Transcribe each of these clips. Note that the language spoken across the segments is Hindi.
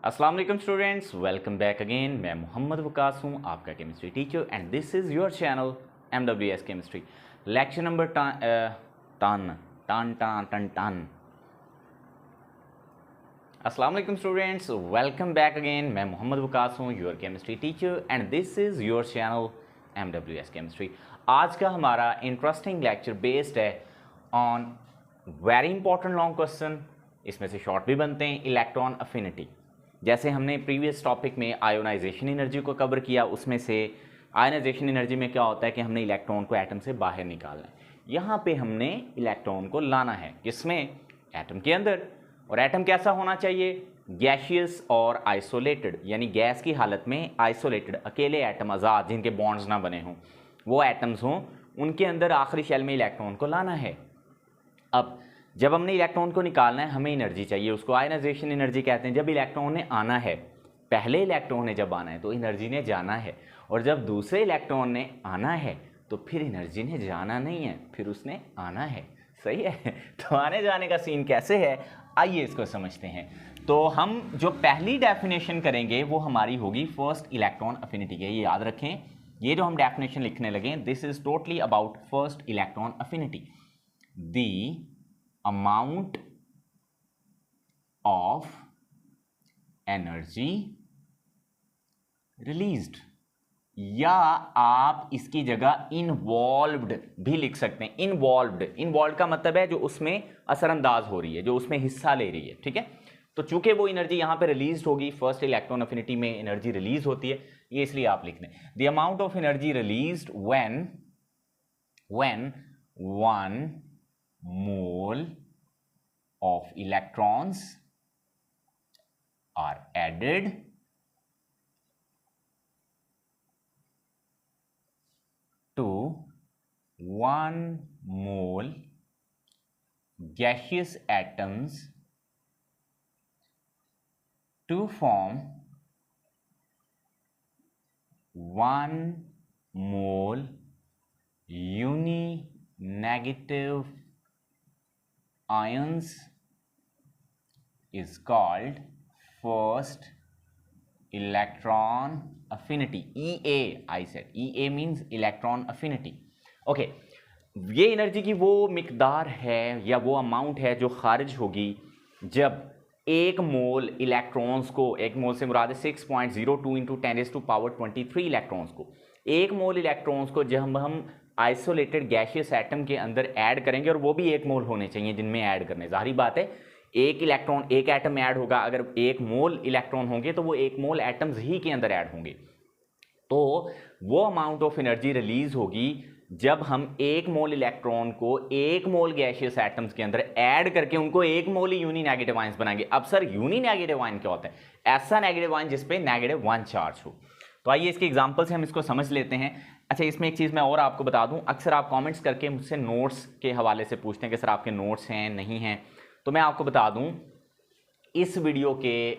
अस्सलाम वालेकुम स्टूडेंट्स, वेलकम बैक अगेन। मैं मोहम्मद वकास हूँ, आपका chemistry teacher, and this is your channel MWS chemistry. Lecture number ten. अस्सलाम वालेकुम स्टूडेंट्स, वेलकम बैक अगेन। मैं मोहम्मद वकास हूँ, your chemistry teacher, and this is your channel MWS chemistry. आज का हमारा इंटरेस्टिंग लेक्चर बेस्ड है on very important long question. इसमें से शॉर्ट भी बनते हैं, इलेक्ट्रॉन अफिनिटी। जैसे हमने प्रीवियस टॉपिक में आयोनाइजेशन एनर्जी को कवर किया, उसमें से आयोनाइजेशन एनर्जी में क्या होता है कि हमने इलेक्ट्रॉन को एटम से बाहर निकालना है। यहाँ पे हमने इलेक्ट्रॉन को लाना है किसमें? एटम के अंदर। और एटम कैसा होना चाहिए? गैशियस और आइसोलेटेड, यानी गैस की हालत में आइसोलेटेड, अकेले एटम, आज़ाद, जिनके बॉन्ड्स ना बने हों, वो एटम्स हों, उनके अंदर आखिरी शेल में इलेक्ट्रॉन को लाना है। अब जब हमने इलेक्ट्रॉन को निकालना है, हमें एनर्जी चाहिए, उसको आयनाइजेशन एनर्जी कहते हैं। जब इलेक्ट्रॉन ने आना है, पहले इलेक्ट्रॉन ने जब आना है तो एनर्जी ने जाना है, और जब दूसरे इलेक्ट्रॉन ने आना है तो फिर एनर्जी ने जाना नहीं है, फिर उसने आना है। सही है? तो आने जाने का सीन कैसे है, आइए इसको समझते हैं। तो हम जो पहली डेफिनेशन करेंगे वो हमारी होगी फर्स्ट इलेक्ट्रॉन अफिनिटी की। ये याद रखें, ये जो हम डेफिनेशन लिखने लगे, this is totally about first electron affinity. The amount of energy released, या आप इसकी जगह इन्वॉल्व्ड भी लिख सकते हैं। इन्वॉल्व्ड का मतलब है जो उसमें असरअंदाज हो रही है, जो उसमें हिस्सा ले रही है। ठीक है, तो चूंकि वो एनर्जी यहां पे रिलीज होगी, फर्स्ट इलेक्ट्रॉन अफिनिटी में एनर्जी रिलीज होती है, ये इसलिए आप लिख लें the amount of energy released when 1 mole of electrons are added to 1 mole gaseous atoms to form 1 mole uni-negative ions is called first electron affinity, EA. I said EA means electron affinity. Okay, ये एनर्जी की वो मिकदार है या वो अमाउंट है जो खारिज होगी जब एक मोल इलेक्ट्रॉन्स को, एक मोल से मुराद है 6.02 इंटू 10⁻23 इलेक्ट्रॉन्स को, एक मोल इलेक्ट्रॉन्स को जब हम आइसोलेटेड गैशियस एटम के अंदर ऐड करेंगे, और वो भी एक मोल होने चाहिए जिनमें ऐड करने। जाहिर बात है, एक इलेक्ट्रॉन एक एटम में ऐड होगा, अगर एक मोल इलेक्ट्रॉन होंगे तो वो एक मोल एटम्स ही के अंदर ऐड होंगे। तो वो अमाउंट ऑफ एनर्जी रिलीज होगी जब हम एक मोल इलेक्ट्रॉन को एक मोल गैशियस एटम्स के अंदर ऐड करके उनको एक मोल ही यूनी नेगेटिव आयंस बनाएंगे। अब सर यूनी नेगेटिव आयन क्या होता है? ऐसा नेगेटिव आयन जिसपे -1 चार्ज हो। तो आइए इसके एग्जांपल से हम इसको समझ लेते हैं। अच्छा, इसमें एक चीज़ मैं और आपको बता दूं, अक्सर आप कमेंट्स करके मुझसे नोट्स के हवाले से पूछते हैं कि सर आपके नोट्स हैं नहीं हैं। तो मैं आपको बता दूं, इस वीडियो के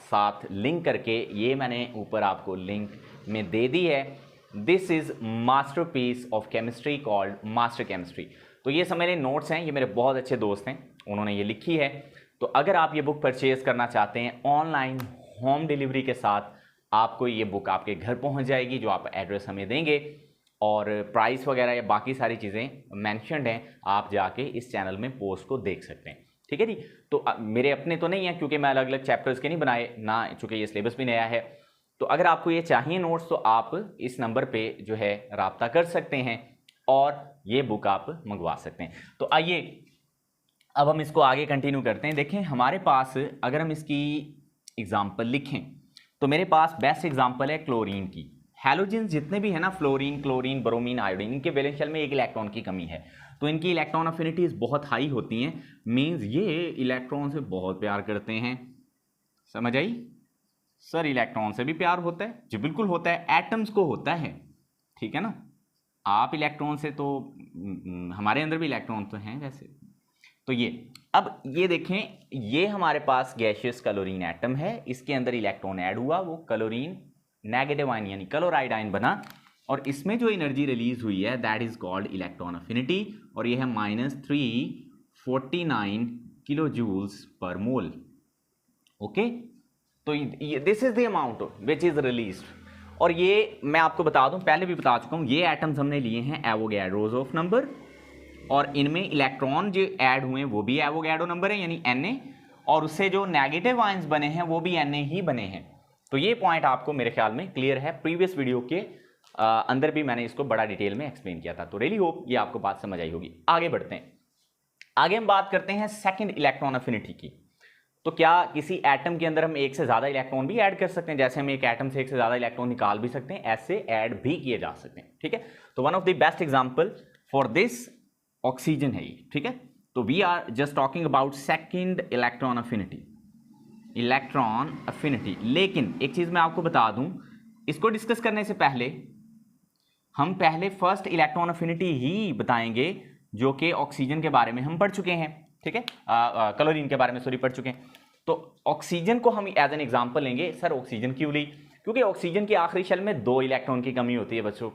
साथ लिंक करके, ये मैंने ऊपर आपको लिंक में दे दी है, this is masterpiece of chemistry called master chemistry. तो ये सब मेरे नोट्स हैं, ये मेरे बहुत अच्छे दोस्त हैं, उन्होंने ये लिखी है। तो अगर आप ये बुक परचेज़ करना चाहते हैं ऑनलाइन होम डिलीवरी के साथ, आपको ये बुक आपके घर पहुंच जाएगी, जो आप एड्रेस हमें देंगे, और प्राइस वगैरह या बाकी सारी चीज़ें मैंशनड हैं, आप जाके इस चैनल में पोस्ट को देख सकते हैं। ठीक है जी। तो मेरे अपने तो नहीं है, क्योंकि मैं अलग अलग चैप्टर्स के नहीं बनाए ना, चूँकि ये सिलेबस भी नया है। तो अगर आपको ये चाहिए नोट्स, तो आप इस नंबर पे जो है रब्ता कर सकते हैं और ये बुक आप मंगवा सकते हैं। तो आइए अब हम इसको आगे कंटिन्यू करते हैं। देखें, हमारे पास अगर हम इसकी एग्जाम्पल लिखें तो मेरे पास बेस्ट एग्जाम्पल है क्लोरीन की। हैलोजन जितने भी है ना, फ्लोरीन, क्लोरीन, ब्रोमीन, आयोडीन, इनके वैलेंस शेल में एक इलेक्ट्रॉन की कमी है, तो इनकी इलेक्ट्रॉन अफिनिटीज बहुत हाई होती हैं। मींस ये इलेक्ट्रॉन से बहुत प्यार करते हैं। समझ आई? सर इलेक्ट्रॉन से भी प्यार होता है? जी बिल्कुल होता है, एटम्स को होता है। ठीक है ना, आप इलेक्ट्रॉन से तो हमारे अंदर भी इलेक्ट्रॉन तो हैं वैसे। तो ये अब ये देखें, ये हमारे पास गैशियस क्लोरीन एटम है, इसके अंदर इलेक्ट्रॉन ऐड हुआ, वो क्लोरीन नेगेटिव आयन यानी क्लोराइड आयन बना, और इसमें जो एनर्जी रिलीज हुई है that is called electron affinity, और ये है -349 किलो जूल्स पर मोल। ओके, तो this is the amount which is released. और ये मैं आपको बता दूं, पहले भी बता चुका हूं, ये एटम्स हमने लिए हैं एवोगैड्रोज ऑफ नंबर, और इनमें इलेक्ट्रॉन जो ऐड हुए हैं वो भी एवोगैड्रो नंबर है यानी Na, और उससे जो नेगेटिव आयंस बने हैं वो भी Na ही बने हैं। तो ये पॉइंट आपको मेरे ख्याल में क्लियर है, प्रीवियस वीडियो के अंदर भी मैंने इसको बड़ा डिटेल में एक्सप्लेन किया था। तो रियली होप ये आपको बात समझ आई होगी। आगे बढ़ते हैं, आगे हम बात करते हैं सेकंड इलेक्ट्रॉन अफिनिटी की। तो क्या किसी एटम के अंदर हम एक से ज्यादा इलेक्ट्रॉन भी ऐड कर सकते हैं? जैसे हम एक एटम से एक से ज्यादा इलेक्ट्रॉन निकाल भी सकते हैं, ऐसे ऐड भी किए जा सकते हैं, ठीक है। तो one of the best example for this oxygen है ये, ठीक है। तो we are just talking about second electron affinity, electron affinity. लेकिन एक चीज मैं आपको बता दूं, इसको डिस्कस करने से पहले हम पहले फर्स्ट इलेक्ट्रॉन अफिनिटी ही बताएंगे, जो कि ऑक्सीजन के बारे में हम पढ़ चुके हैं, ठीक है, क्लोरीन के बारे में सॉरी पढ़ चुके हैं। तो ऑक्सीजन को हम एज एन एग्जांपल लेंगे। सर ऑक्सीजन क्यों ली? क्योंकि ऑक्सीजन की आखिरी शेल में 2 इलेक्ट्रॉन की कमी होती है बच्चों,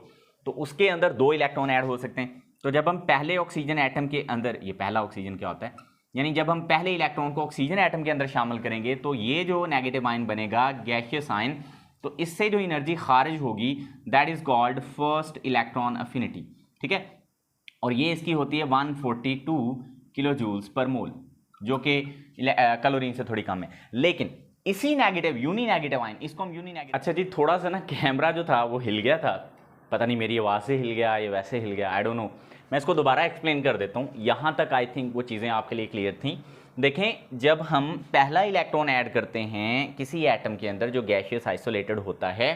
तो उसके अंदर 2 इलेक्ट्रॉन ऐड हो सकते हैं। तो जब हम पहले ऑक्सीजन एटम के अंदर, ये पहला ऑक्सीजन क्या होता है, यानी जब हम पहले इलेक्ट्रॉन को ऑक्सीजन एटम के अंदर शामिल करेंगे तो ये जो नेगेटिव आयन बनेगा गैसियस आयन, तो इससे जो एनर्जी खारिज होगी that is called first electron affinity, ठीक है। और ये इसकी होती है 142 किलो जूल्स पर मोल, जो कि क्लोरीन से थोड़ी कम है। लेकिन इसी नेगेटिव यूनी नेगेटिव आयन, इसको हम यूनी नेगेटिव, अच्छा जी थोड़ा सा ना कैमरा जो था वो हिल गया था, पता नहीं मेरी आवाज़ से हिल गया या वैसे हिल गया, आई डोंट नो। मैं इसको दोबारा एक्सप्लेन कर देता हूँ, यहाँ तक आई थिंक वो चीज़ें आपके लिए क्लियर थी। देखें, जब हम पहला इलेक्ट्रॉन ऐड करते हैं किसी एटम के अंदर जो गैसियस आइसोलेटेड होता है,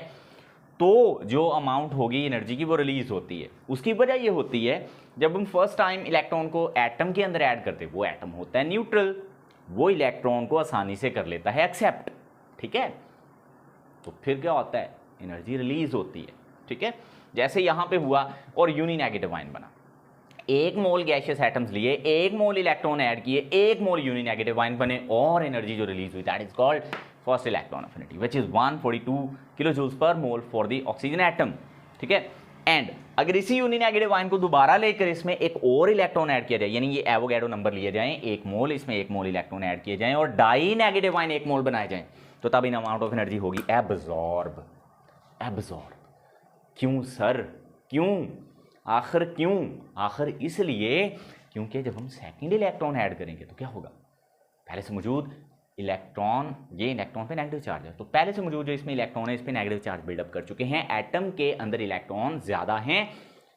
तो जो अमाउंट होगी एनर्जी की वो रिलीज होती है। उसकी वजह ये होती है, जब हम फर्स्ट टाइम इलेक्ट्रॉन को एटम के अंदर ऐड करते हैं, वो एटम होता है न्यूट्रल, वो इलेक्ट्रॉन को आसानी से कर लेता है एक्सेप्ट, ठीक है। तो फिर क्या होता है, एनर्जी रिलीज होती है, ठीक है। जैसे यहाँ पे हुआ और यूनी नेगेटिव आयन बना, 1 मोल गैसियस एटम्स लिए, 1 मोल इलेक्ट्रॉन ऐड किए, 1 मोल यूनी नेगेटिव आयन बने, और एनर्जी जो रिलीज हुई that is called first electron affinity, which is 142 kilo joules per mole for the oxygen atom, ठीक है। एंड अगर इसी यूनी नेगेटिव आयन को दोबारा लेकर इसमें एक और इलेक्ट्रॉन ऐड किया जाए, यानी ये एवोगैड्रो नंबर लिए जाएं, 1 मोल, इसमें 1 मोल इलेक्ट्रॉन ऐड किए जाएं और डाई नेगेटिव आयन 1 मोल बनाए जाएं, तो तब इन अमाउंट ऑफ एनर्जी होगी एब्जॉर्ब। एब्जॉर्ब क्यों सर, क्यों, आखिर क्यों? आखिर इसलिए क्योंकि जब हम सेकंड इलेक्ट्रॉन ऐड करेंगे तो क्या होगा, पहले से मौजूद इलेक्ट्रॉन, ये इलेक्ट्रॉन पे नेगेटिव चार्ज है, तो पहले से मौजूद जो इसमें इलेक्ट्रॉन है इस पे नेगेटिव चार्ज बिल्डअप कर चुके हैं, एटम के अंदर इलेक्ट्रॉन ज्यादा हैं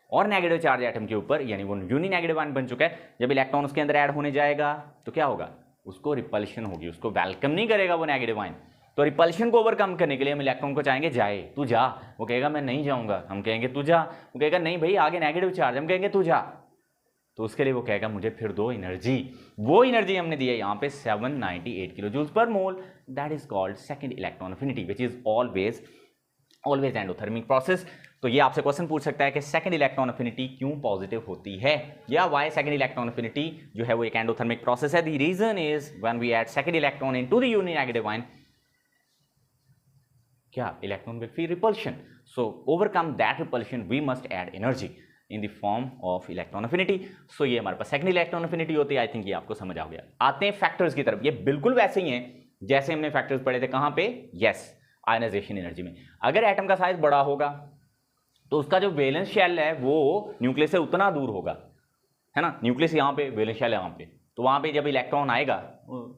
और नेगेटिव चार्ज एटम के ऊपर, यानी वो यूनी नेगेटिव आयन बन चुका है। जब इलेक्ट्रॉन उसके अंदर ऐड होने जाएगा तो क्या होगा, उसको रिपल्शन होगी, उसको वेलकम नहीं करेगा वो नेगेटिव आयन। तो रिपल्शन को ओवरकम करने के लिए हम इलेक्ट्रॉन को चाहेंगे जाए, तू जा, वो कहेगा मैं नहीं जाऊंगा, हम कहेंगे तू जा, वो कहेगा नहीं भाई आगे नेगेटिव चार्ज, हम कहेंगे तू जा, तो उसके लिए वो कहेगा मुझे फिर दो एनर्जी। वो एनर्जी हमने दी है यहाँ पे 798 kilo joules per mole, that is called second electron affinity, which is always endothermic process. तो ये आपसे क्वेश्चन पूछ सकता है कि सेकंड इलेक्ट्रॉन अफिनिटी क्यों पॉजिटिव होती है, या वाई सेकंड इलेक्ट्रॉन अफिनिटी जो है वो एक एंडोथर्मिक प्रोसेस है। The reason is when we add second electron into the uninegative ion, क्या electron will feel repulsion, so overcome that repulsion we must add energy in the form of electron affinity. So ये हमारे पास सेकंड इलेक्ट्रॉन अफिनिटी होती है। आई थिंक ये आपको समझ आ गया। आते हैं फैक्टर्स की तरफ। ये बिल्कुल वैसे ही हैं जैसे हमने फैक्टर्स पढ़े थे, कहां पे, यस, आयनाइजेशन एनर्जी में। अगर एटम का साइज बड़ा होगा तो उसका जो वैलेंस शेल है वो न्यूक्लियस से उतना दूर होगा, है ना। न्यूक्लियस यहाँ पे, वैलेंस शेल है वहाँ पे, तो वहाँ पे जब इलेक्ट्रॉन आएगा,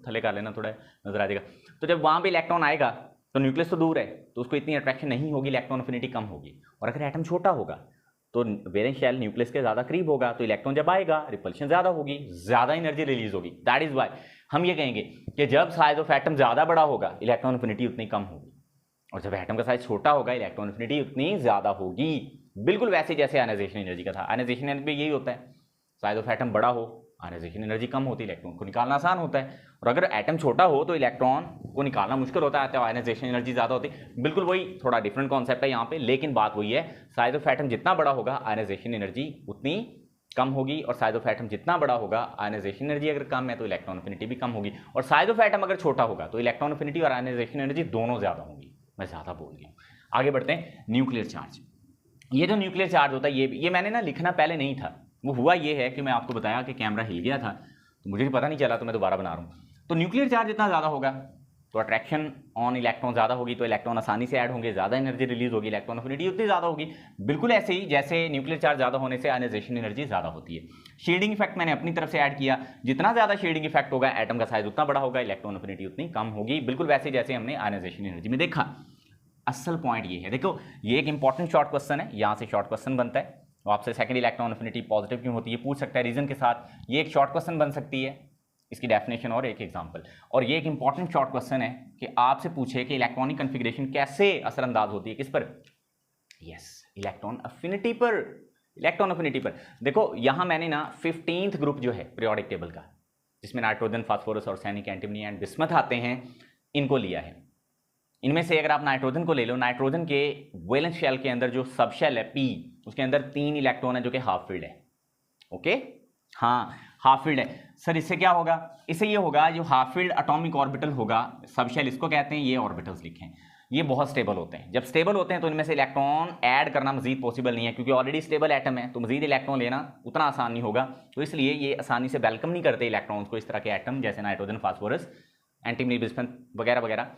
थले कर लेना थोड़ा नजर आ जाएगा, तो जब वहाँ पे इलेक्ट्रॉन आएगा तो न्यूक्लियस तो दूर है, तो उसको इतनी अट्रैक्शन नहीं होगी, इलेक्ट्रॉन अफिनिटी कम होगी। और अगर एटम छोटा होगा तो वैलेंस शेल न्यूक्लियस के ज्यादा करीब होगा, तो इलेक्ट्रॉन जब आएगा रिपल्शन ज्यादा होगी, ज्यादा एनर्जी रिलीज होगी। दैट इज वाई हम ये कहेंगे कि जब साइज ऑफ एटम ज्यादा बड़ा होगा इलेक्ट्रॉन अफिनिटी उतनी कम होगी, और जब एटम का साइज छोटा होगा इलेक्ट्रॉन अफिनिटी उतनी ज्यादा होगी। बिल्कुल वैसे जैसे आयनाइजेशन एनर्जी का था। आयनाइजेशन एनर्जी में यही होता है, साइज ऑफ एटम बड़ा हो आयनाइजेशन एनर्जी कम होती है, इलेक्ट्रॉन को निकालना आसान होता है, और अगर एटम छोटा हो तो इलेक्ट्रॉन को निकालना मुश्किल होता है, तो आयनाइजेशन एनर्जी ज्यादा होती है। बिल्कुल वही, थोड़ा डिफरेंट कॉन्सेप्ट है यहाँ पे, लेकिन बात वही है, साइज ऑफ एटम जितना बड़ा होगा आयनाइजेशन एनर्जी उतनी कम होगी, और साइज ऑफ एटम जितना बड़ा होगा आयनाइजेशन एनर्जी अगर कम है तो इलेक्ट्रॉन अफिनिटी भी कम होगी, और साइज ऑफ एटम अगर छोटा होगा तो इलेक्ट्रॉन अफिनिटी और आयनाइजेशन एनर्जी दोनों ज्यादा होंगी। मैं ज्यादा बोल गया। आगे बढ़ते हैं, न्यूक्लियर चार्ज। ये जो न्यूक्लियर चार्ज होता है ये मैंने ना लिखना पहले नहीं था, वो हुआ ये है कि मैं आपको बताया कि कैमरा हिल गया था तो मुझे भी पता नहीं चला, तो मैं दोबारा बना रहा हूँ। तो न्यूक्लियर चार्ज जितना ज़्यादा होगा तो अट्रैक्शन ऑन इलेक्ट्रॉन ज़्यादा होगी तो इलेक्ट्रॉन आसानी से ऐड होंगे, ज़्यादा एनर्जी रिलीज होगी, इलेक्ट्रॉन अफिनिटी उतनी ज़्यादा होगी। बिल्कुल ऐसे ही जैसे न्यूक्लियर चार्ज ज़्यादा होने से आयनाइजेशन एनर्जी ज़्यादा होती है। शील्डिंग इफेक्ट मैंने अपनी तरफ से ऐड किया, जितना ज़्यादा शील्डिंग इफेक्ट होगा एटम का साइज उतना बड़ा होगा, इलेक्ट्रॉन अफिनिटी उतनी कम होगी, बिल्कुल वैसे जैसे हमने आयनाइजेशन एनर्जी में देखा। असल पॉइंट ये है, देखो ये एक इंपॉर्टेंट शॉर्ट क्वेश्चन है, यहाँ से शॉर्ट क्वेश्चन बनता है। तो आपसे सेकंड इलेक्ट्रॉन अफिनिटी पॉजिटिव क्यों होती है पूछ सकता है रीजन के साथ, ये एक शॉर्ट क्वेश्चन बन सकती है, इसकी डेफिनेशन और एक एग्जांपल। और ये एक इंपॉर्टेंट शॉर्ट क्वेश्चन है कि आपसे पूछे कि इलेक्ट्रॉनिक कॉन्फ़िगरेशन कैसे असरअंदाज होती है, किस पर? यस, इलेक्ट्रॉन अफिनिटी पर। इलेक्ट्रॉन अफिनिटी पर देखो, यहां मैंने ना 15th ग्रुप जो है पीरियोडिक टेबल का, जिसमें nitrogen, phosphorus, arsenic, antimony and bismuth आते हैं, इनको लिया है। इनमें से अगर आप नाइट्रोजन को ले लो, नाइट्रोजन के वैलेंस शेल के अंदर जो सब शेल है पी, उसके अंदर 3 इलेक्ट्रॉन है जो कि हाफ फील्ड है। ओके, हाँ हाफ फील्ड है। सर इससे क्या होगा? इससे ये होगा, जो हाफ फील्ड एटॉमिक ऑर्बिटल होगा, सब शेल इसको कहते हैं, ये ऑर्बिटल्स लिखें, ये बहुत स्टेबल होते हैं। जब स्टेबल होते हैं तो इनमें से इलेक्ट्रॉन ऐड करना मजीद पॉसिबल नहीं है, क्योंकि ऑलरेडी स्टेबल एटम है, तो मजीद इलेक्ट्रॉन लेना उतना आसान नहीं होगा। तो इसलिए ये आसानी से वेलकम नहीं करते इलेक्ट्रॉन्स को, इस तरह के एटम जैसे नाइट्रोजन, फास्फोरस, एंटीमनी, बिस्मथ वगैरह वगैरह।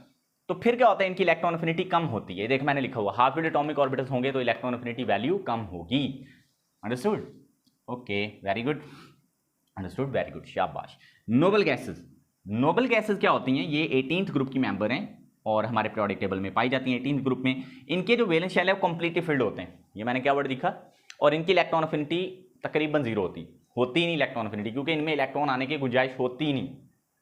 तो फिर क्या होता है, इनकी इलेक्ट्रॉन अफिनिटी कम होती है। देख मैंने लिखा हुआ, हाफ फील्ड एटॉमिक ऑर्बिटल्स होंगे तो इलेक्ट्रॉन अफिनिटी वैल्यू कम होगी। Understood? Okay, very good, understood, very good, शाबाश। नोबल गैसेस, नोबल गैसेस क्या होती हैं? ये 18th ग्रुप की मेंबर हैं और हमारे पीरियोडिक टेबल में पाई जाती हैं। 18th ग्रुप में इनके जो वैलेंस शेल है वो कंप्लीटली फिल्ड होते हैं, ये मैंने क्या वर्ड दिखा, और इनकी इलेक्ट्रॉन अफिनिटी तकरीबन जीरो होती ही नहीं इलेक्ट्रॉन अफिनिटी, क्योंकि इनमें इलेक्ट्रॉन आने की गुंजाइश होती ही नहीं।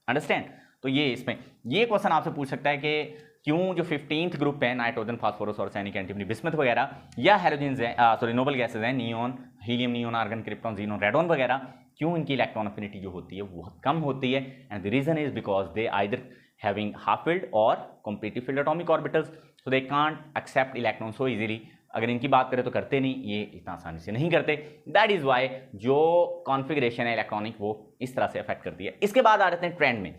अंडरस्टैंड? तो ये इसमें ये क्वेश्चन आपसे पूछ सकता है कि क्यों जो 15th ग्रुप है, nitrogen, phosphorus, arsenic, antimony, bismuth वगैरह, या हैलोजेंस है, सॉरी नोबल गैसेस हैं, neon, helium, neon, argon, krypton, xenon, radon वगैरह, क्यों इनकी इलेक्ट्रॉन अफिनिटी जो होती है वो बहुत कम होती है? And the reason is because they either having half filled और completely filled atomic orbitals, so they can't accept electron so easily. अगर इनकी बात करें तो करते नहीं, ये इतना आसानी से नहीं करते। दैट इज वाई जो कॉन्फिगरेशन है इलेक्ट्रॉनिक वो इस तरह से अफेक्ट करती है। इसके बाद आ जाते हैं ट्रेंड में।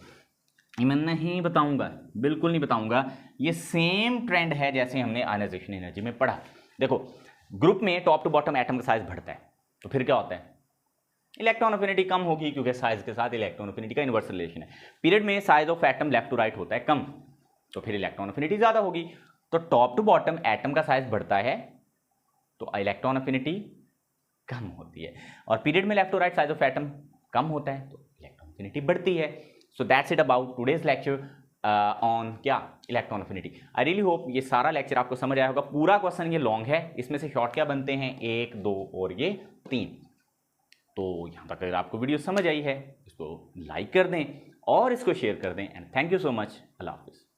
मैं नहीं बताऊंगा, बिल्कुल नहीं बताऊंगा, ये सेम ट्रेंड है जैसे हमने आयनाइजेशन एनर्जी में पढ़ा। देखो ग्रुप में टॉप टू बॉटम एटम का साइज बढ़ता है, तो फिर क्या होता है? इलेक्ट्रॉन अफिनिटी कम होगी, क्योंकि साइज के साथ इलेक्ट्रॉन अफिनिटी का इनवर्स रिलेशन है। पीरियड में size of atom left to right होता है कम, तो फिर इलेक्ट्रॉन अफिनिटी ज्यादा होगी। तो टॉप टू बॉटम एटम का साइज बढ़ता है तो इलेक्ट्रॉन अफिनिटी कम होती है, और पीरियड में left to right size of atom कम होता है तो इलेक्ट्रॉन अफिनिटी बढ़ती है। So that's it about today's lecture on क्या, electron affinity. I really hope ये सारा लेक्चर आपको समझ आया होगा। पूरा क्वेश्चन ये लॉन्ग है, इसमें से शॉर्ट क्या बनते हैं, 1, 2 और ये 3। तो यहाँ तक अगर आपको वीडियो समझ आई है इसको लाइक कर दें और इसको शेयर कर दें। And thank you so much. अल्लाह हाफिज़।